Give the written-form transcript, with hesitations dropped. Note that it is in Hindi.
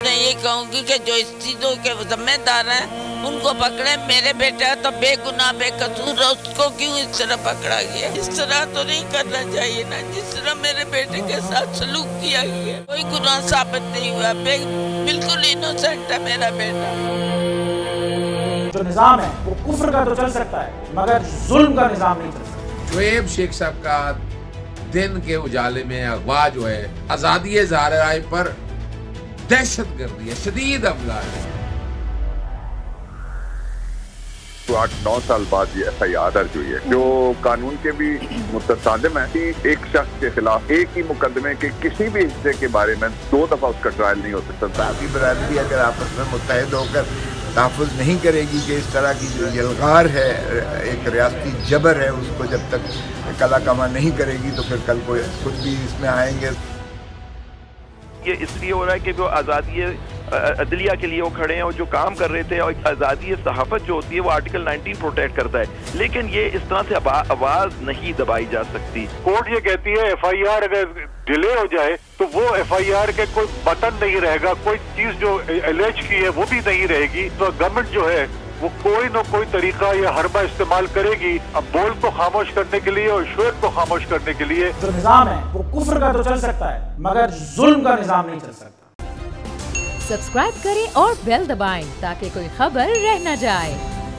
मैं ये कहूँगी कि जो इस चीजों के जिम्मेदार हैं उनको पकड़े। मेरे बेटा तो बेगुनाह बेकसूर है, उसको क्यों इस तरह पकड़ा गया? इस तरह तो नहीं करना चाहिए ना, जिस तरह मेरे बेटे के साथ सलूक किया गया। कोई गुनाह साबित नहीं हुआ, बिल्कुल इनोसेंट है मेरा बेटा। जो निजाम है वो कुफ्र का तो चल सकता है मगर जुल्म का निजाम नहीं चल सकता। शोएब शेख साहब का दिन के उजाले में अगवा जो है आजादी इज़हार राय पर दहशतगर्दी है, शदीद हमला है। तो 8-9 साल बाद ये FIR दर्ज हुई है जो कानून के भी मुतसादिम है कि एक शख्स के खिलाफ एक ही मुकदमे के किसी भी हिस्से के बारे में 2 दफा उसका ट्रायल नहीं हो सकता। आपकी बरादरी अगर आपस में मुत्तहिद होकर तहफ़्फ़ुज़ नहीं करेगी कि इस तरह की जो यलगार है, एक रियासती जबर है, उसको जब तक कला कमा नहीं करेगी तो फिर कल को खुद भी इसमें आएंगे। ये इसलिए हो रहा है कि वो आज़ादी अदलिया के लिए वो खड़े हैं और जो काम कर रहे थे, और आज़ादी सहाफ़त जो होती है वो आर्टिकल 19 प्रोटेक्ट करता है, लेकिन ये इस तरह से आवाज़ नहीं दबाई जा सकती। कोर्ट ये कहती है FIR अगर डिले हो जाए तो वो FIR के कोई बटन नहीं रहेगा, कोई चीज जो एलेज की है वो भी नहीं रहेगी। तो गवर्नमेंट जो है वो कोई न कोई तरीका या हरबा इस्तेमाल करेगी अब बोल को खामोश करने के लिए और शोएब को खामोश करने के लिए। जो निजाम है वो कुफ्र का तो चल सकता है मगर जुल्म का निजाम नहीं चल सकता। सब्सक्राइब करें और बेल दबाएं ताकि कोई खबर रह न जाए।